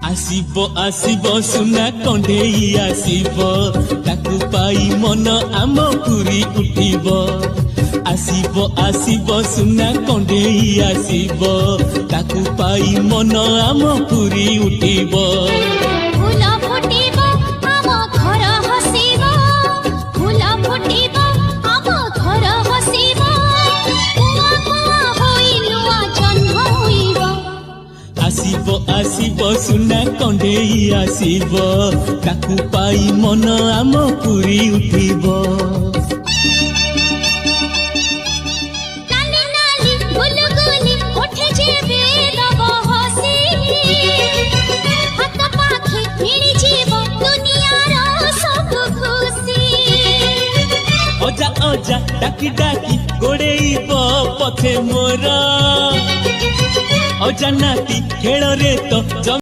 आसीबो आसीबो सुना कंढेई आसीबो ताकू पाई मन आम पुरी उठिबो आसीबो आसीबो सुना कंढेई आसीबो ताकू पाई मन आम पुरी उठिबो फूल फुटिबो आम घर हसिबो फूल फुटिबो आम घर हसिबो कुआ कुआ होई नुआ जन्म होइबो आसीबो आसीबो सुना कंढेई आसीबो ताकू पाई मन आम पुरी उठिबो नाली नाली गुलगुली उठे जेबे रब हसी हाथ पाखे मिली जीव दुनियार सब खुशी अजा अजा डाकी डाकी गोड़ेइबो पथे मोर अजा नाती खेल रे तो